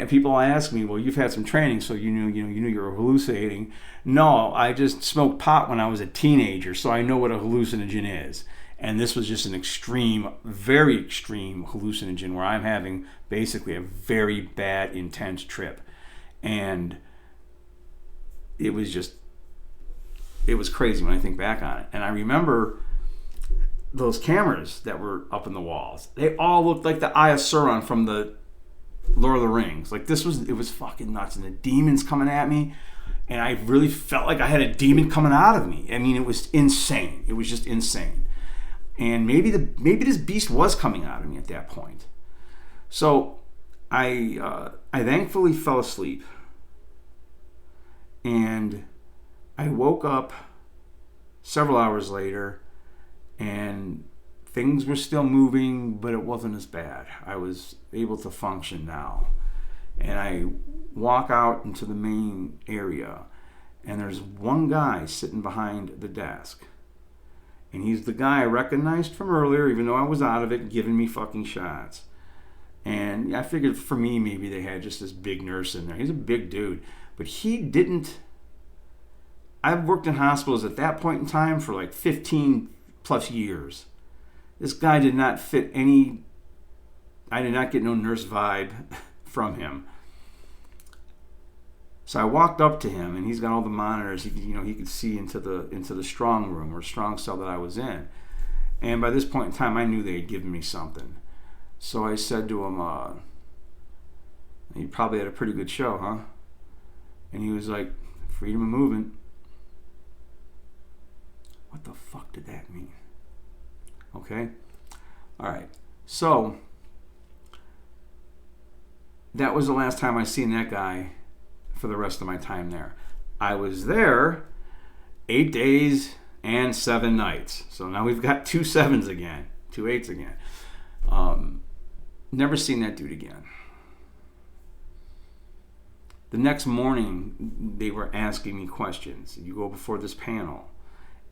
People ask me, well, you've had some training, so you knew you were hallucinating. No, I just smoked pot when I was a teenager, so I know what a hallucinogen is. And this was just an extreme, very extreme hallucinogen where I'm having basically a very bad, intense trip. And it was crazy when I think back on it. And I remember those cameras that were up in the walls. They all looked like the Eye of Sauron from the Lord of the Rings. Like, it was fucking nuts. And the demons coming at me. And I really felt like I had a demon coming out of me. I mean, it was insane. It was just insane. And maybe this beast was coming out of me at that point. So I thankfully fell asleep. And I woke up several hours later, and things were still moving, but it wasn't as bad. I was able to function now. And I walk out into the main area, and there's one guy sitting behind the desk. And he's the guy I recognized from earlier, even though I was out of it, giving me fucking shots. And I figured for me, maybe they had just this big nurse in there. He's a big dude. But he didn't... I've worked in hospitals at that point in time for like 15 plus years. This guy did not fit any... I did not get no nurse vibe from him. So I walked up to him, and he's got all the monitors. He could see into the strong room or strong cell that I was in. And by this point in time, I knew they had given me something. So I said to him, "You probably had a pretty good show, huh?" And he was like, "Freedom of movement." What the fuck did that mean? Okay. All right. So that was the last time I seen that guy for the rest of my time there. I was there 8 days and 7 nights. So now we've got 2 7s again, 2 8s again. Never seen that dude again. The next morning, they were asking me questions. You go before this panel,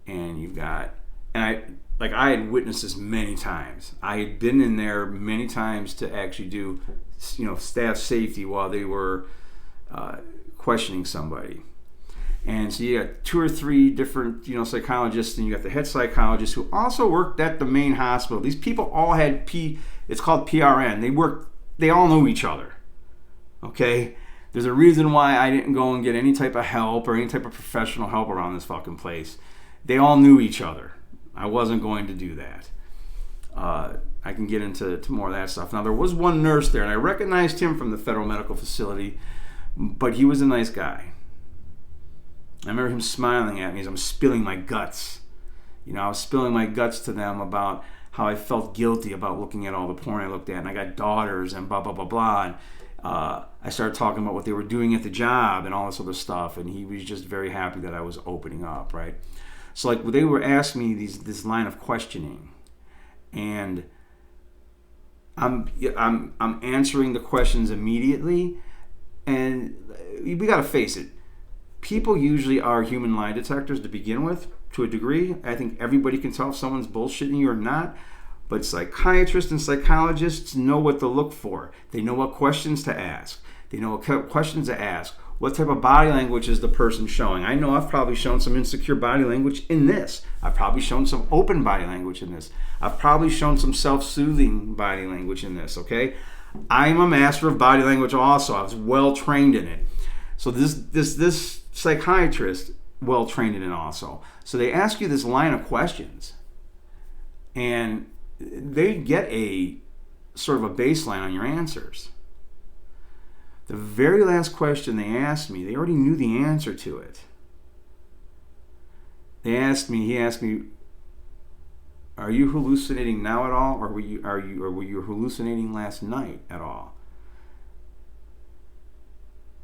and you've got and I had witnessed this many times. I had been in there many times to actually do, staff safety while they were questioning somebody. And so you got 2 or 3 different, psychologists, and you got the head psychologist who also worked at the main hospital. These people all had it's called PRN. They all know each other. Okay? There's a reason why I didn't go and get any type of help or any type of professional help around this fucking place. They all knew each other. I wasn't going to do that. I can get into more of that stuff. Now, there was one nurse there, and I recognized him from the federal medical facility, but he was a nice guy. I remember him smiling at me as I'm spilling my guts. I was spilling my guts to them about how I felt guilty about looking at all the porn I looked at, and I got daughters and blah, blah, blah, blah. And I started talking about what they were doing at the job and all this other stuff, and he was just very happy that I was opening up, right? So like they were asking me this line of questioning, and I'm answering the questions immediately, and we got to face it. People usually are human lie detectors to begin with, to a degree. I think everybody can tell if someone's bullshitting you or not. But psychiatrists and psychologists know what to look for. They know what questions to ask. They know what questions to ask. What type of body language is the person showing? I know I've probably shown some insecure body language in this. I've probably shown some open body language in this. I've probably shown some self-soothing body language in this, okay? I'm a master of body language also. I was well trained in it. So this psychiatrist, well trained in it also. So they ask you this line of questions, and they get a sort of a baseline on your answers. The very last question they asked me, they already knew the answer to it. He asked me, are you hallucinating now at all, or were you hallucinating last night at all?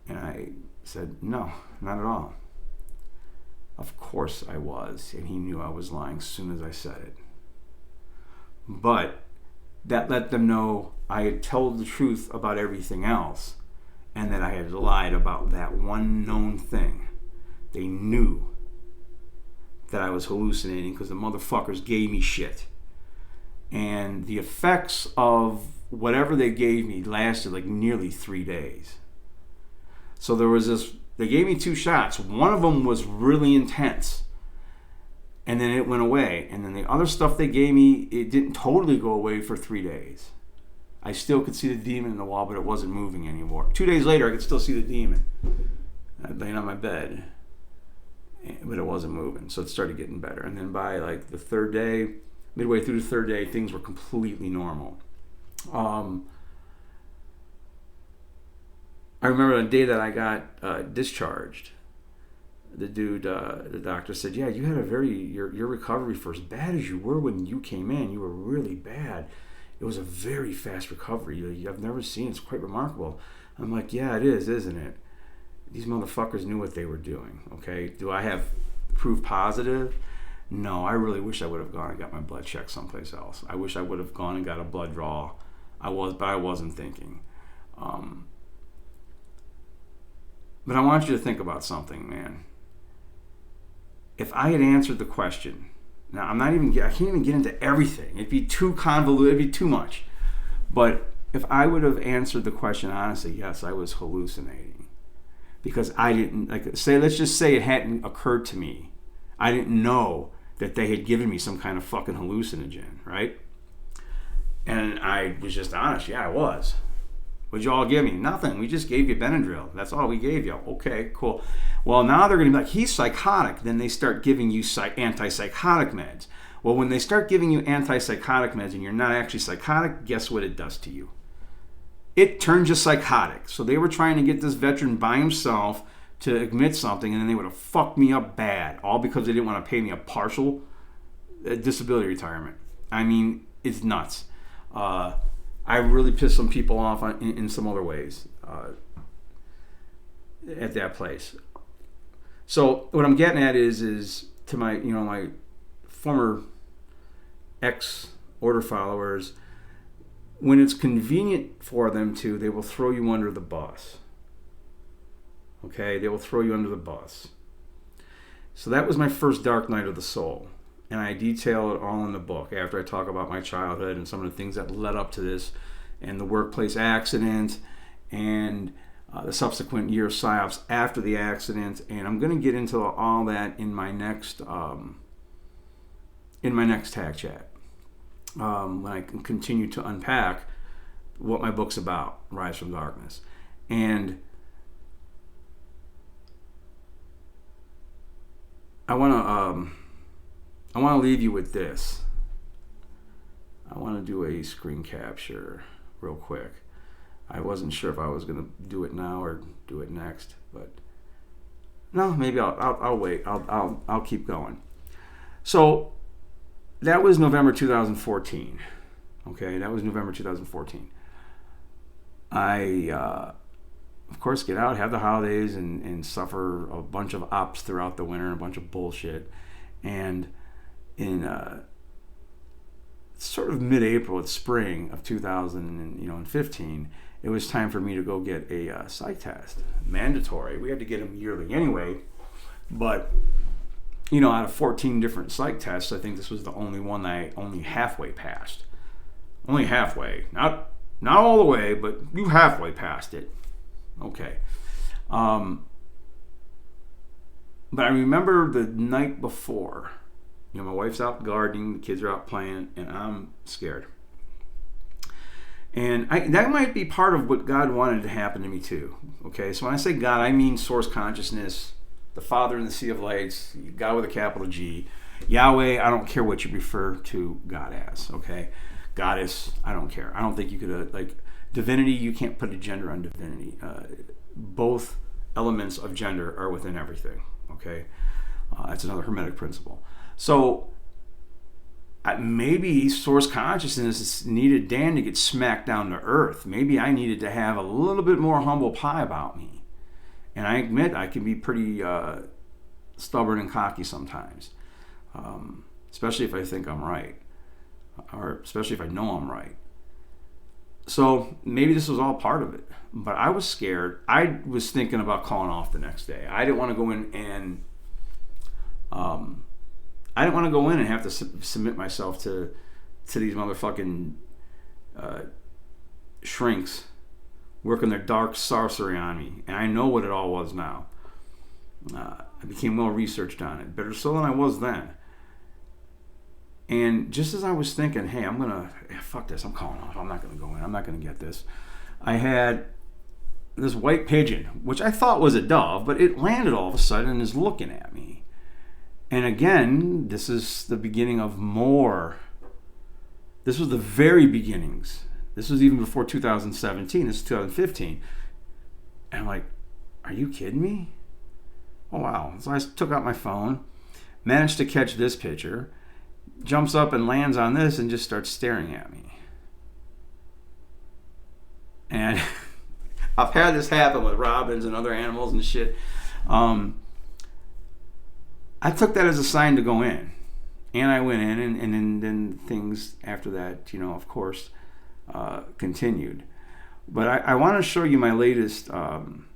And I said, no, not at all. Of course I was, and he knew I was lying as soon as I said it. But that let them know I had told the truth about everything else, and that I had lied about that one known thing. They knew that I was hallucinating because the motherfuckers gave me shit. And the effects of whatever they gave me lasted like nearly 3 days. So there was they gave me 2 shots. One of them was really intense, and then it went away. And then the other stuff they gave me, it didn't totally go away for 3 days. I still could see the demon in the wall, but it wasn't moving anymore. 2 days later, I could still see the demon. I'd laying on my bed, but it wasn't moving. So it started getting better. And then by like the 3rd day, midway through the 3rd day, things were completely normal. I remember the day that I got discharged, the doctor said, yeah, you had your recovery for as bad as you were when you came in, you were really bad. It was a very fast recovery. I've never seen it. It's quite remarkable. I'm like, yeah, it is, isn't it? These motherfuckers knew what they were doing, okay? Do I have proof positive? No, I really wish I would have gone and got my blood checked someplace else. I wish I would have gone and got a blood draw. But I wasn't thinking. But I want you to think about something, man. If I had answered the question, now I can't even get into everything. It'd be too convoluted, it'd be too much. But if I would have answered the question honestly, yes, I was hallucinating. Because I didn't, let's just say it hadn't occurred to me. I didn't know that they had given me some kind of fucking hallucinogen, right? And I was just honest, yeah, I was. What'd you all give me? Nothing. We just gave you Benadryl. That's all we gave you. Okay, cool. Well, now they're going to be like, he's psychotic. Then they start giving you antipsychotic meds. Well, when they start giving you antipsychotic meds and you're not actually psychotic, guess what it does to you? It turns you psychotic. So they were trying to get this veteran by himself to admit something, and then they would have fucked me up bad, all because they didn't want to pay me a partial disability retirement. I mean, it's nuts. I really pissed some people off in some other ways at that place. So what I'm getting at is to my my former ex-order followers, when it's convenient for them to, they will throw you under the bus. Okay, they will throw you under the bus. So that was my first dark night of the soul. and I detail it all in the book after I talk about my childhood and some of the things that led up to this, and the workplace accident, and the subsequent year psyops after the accident. And I'm going to get into all that in my next tag chat, when I can continue to unpack what my book's about, Rise from Darkness. And I want to leave you with this. I want to do a screen capture real quick. I wasn't sure if I was going to do it now or do it next, but no, maybe I'll wait. I'll keep going. So that was November 2014. Okay, that was November 2014. I, of course, get out, have the holidays, and suffer a bunch of ops throughout the winter, a bunch of bullshit. And in sort of mid-April, it's spring of 2015, it was time for me to go get a psych test. Mandatory. We had to get them yearly anyway. But, out of 14 different psych tests, I think this was the only one I only halfway passed. Only halfway. Not all the way, but you halfway passed it. Okay. But I remember the night before, my wife's out gardening, the kids are out playing, and I'm scared. And that might be part of what God wanted to happen to me too. Okay, so when I say God, I mean source consciousness, the Father in the Sea of Lights, God with a capital G, Yahweh. I don't care what you refer to God as. Okay, Goddess. I don't care. I don't think you could divinity. You can't put a gender on divinity. Both elements of gender are within everything. Okay, that's another Hermetic principle. So maybe source consciousness needed Dan to get smacked down to earth. Maybe I needed to have a little bit more humble pie about me. And I admit I can be pretty stubborn and cocky sometimes, especially if I think I'm right, or especially if I know I'm right. So maybe this was all part of it. But I was scared. I was thinking about calling off the next day. I didn't want to go in and have to submit myself to these motherfucking shrinks working their dark sorcery on me. And I know what it all was now. I became well researched on it, better so than I was then. And just as I was thinking, hey, fuck this, I'm calling off. I'm not going to go in. I'm not going to get this. I had this white pigeon, which I thought was a dove, but it landed all of a sudden and is looking at me. And again, this is the beginning of more. This was the very beginnings. This was even before 2017. This is 2015. And I'm like, are you kidding me? Oh, wow. So I took out my phone, managed to catch this picture, jumps up and lands on this and just starts staring at me. And I've had this happen with robins and other animals and shit. I took that as a sign to go in. And I went in, and then things after that, of course, continued. But I want to show you my latest, anyone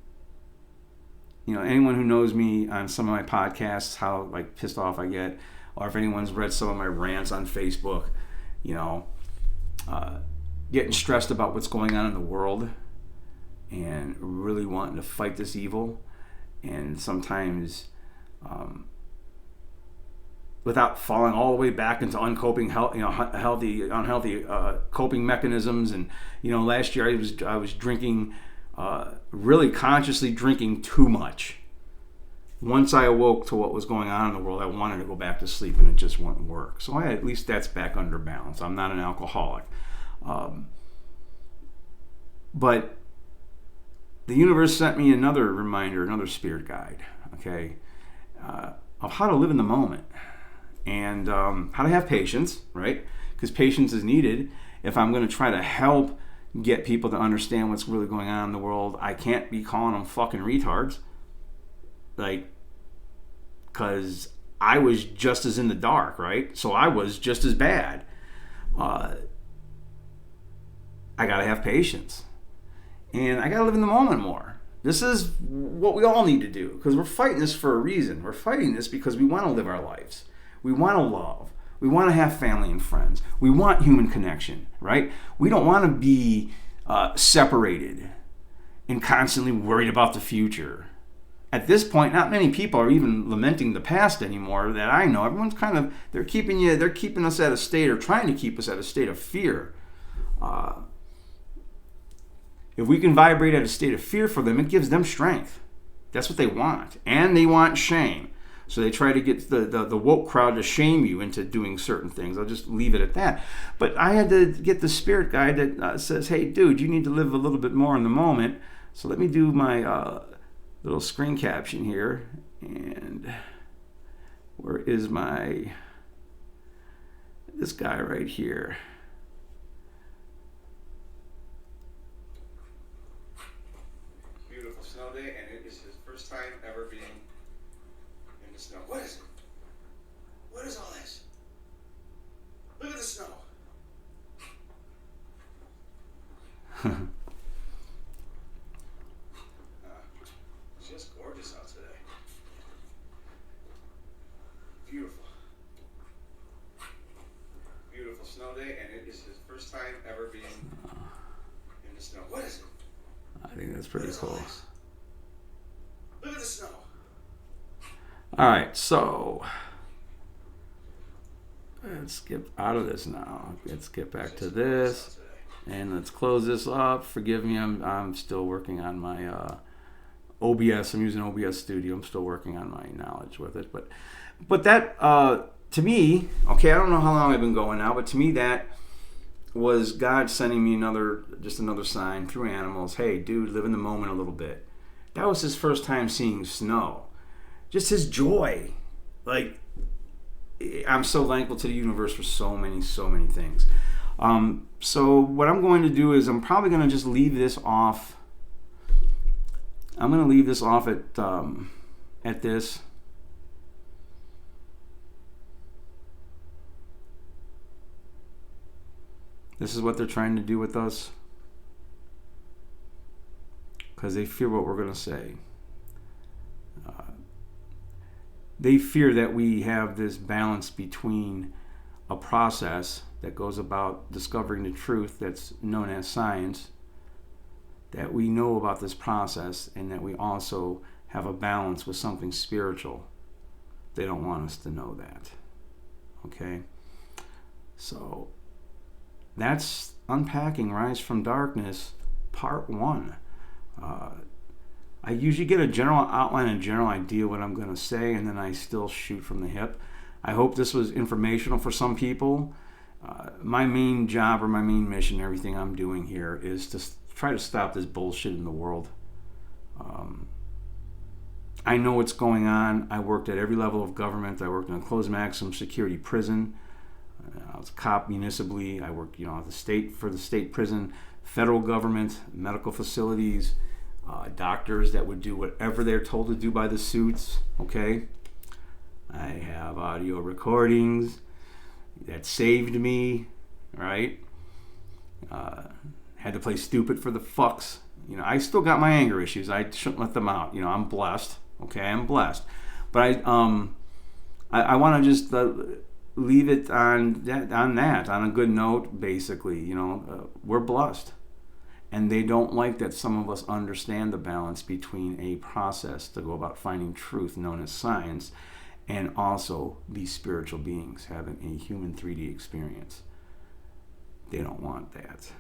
who knows me on some of my podcasts, how pissed off I get, or if anyone's read some of my rants on Facebook, getting stressed about what's going on in the world and really wanting to fight this evil, and sometimes without falling all the way back into unhealthy coping mechanisms. And last year I was drinking, really consciously drinking too much. Once I awoke to what was going on in the world, I wanted to go back to sleep, and it just wouldn't work. So at least that's back under balance. I'm not an alcoholic. But the universe sent me another reminder, another spirit guide, okay, of how to live in the moment, and how to have patience, right? Because patience is needed if I'm going to try to help get people to understand what's really going on in the world. I can't be calling them fucking retards, because I was just as in the dark, right? So I was just as bad. I got to have patience. And I got to live in the moment more. This is what we all need to do, because we're fighting this for a reason. We're fighting this because we want to live our lives. We want to love. We want to have family and friends. We want human connection, right? We don't want to be separated and constantly worried about the future. At this point, not many people are even lamenting the past anymore that I know. Everyone's kind of, they're keeping us at a state, or trying to keep us at a state of fear. If we can vibrate at a state of fear for them, it gives them strength. That's what they want. And they want shame. So they try to get the woke crowd to shame you into doing certain things. I'll just leave it at that. But I had to get the spirit guide that says, hey, dude, you need to live a little bit more in the moment. So let me do my little screen caption here. And where is this guy right here? Beautiful snow day, and it is his first time ever being in the snow. What is it? What is all this? Look at the snow. It's just gorgeous out today. Beautiful. Beautiful snow day, and it is his first time ever being in the snow. What is it? I think that's pretty cool. Look at the snow. All right, so let's get out of this now. Let's get back to this, and let's close this up. Forgive me, I'm still working on my OBS. I'm using OBS Studio. I'm still working on my knowledge with it, but that to me, okay, I don't know how long I've been going now, but to me that was God sending me another sign through animals. Hey, dude, live in the moment a little bit. That was his first time seeing snow. Just his joy. Like, I'm so thankful to the universe for so many things. So what I'm going to do is I'm probably going to just leave this off. I'm going to leave this off at this. This is what they're trying to do with us, because they fear what we're going to say. They fear that we have this balance between a process that goes about discovering the truth that's known as science, that we know about this process, and that we also have a balance with something spiritual. They don't want us to know that. Okay? So that's Unpacking Rise from Darkness, Part 1. I usually get a general outline, a general idea what I'm going to say, and then I still shoot from the hip. I hope this was informational for some people. My main job, or my main mission, everything I'm doing here is to try to stop this bullshit in the world. I know what's going on. I worked at every level of government. I worked in a closed maximum security prison. I was a cop municipally. I worked, at the state prison, federal government, medical facilities, doctors that would do whatever they're told to do by the suits. Okay, I have audio recordings that saved me. Right, had to play stupid for the fucks. I still got my anger issues. I shouldn't let them out. I'm blessed. Okay, I'm blessed, but I want to just leave it on a good note. Basically, we're blessed, and they don't like that some of us understand the balance between a process to go about finding truth known as science, and also these spiritual beings having a human 3D experience. They don't want that.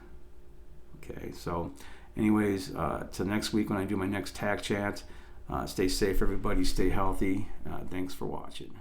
Okay, so anyways, till next week when I do my next TAC chat. Stay safe, everybody. Stay healthy. Thanks for watching.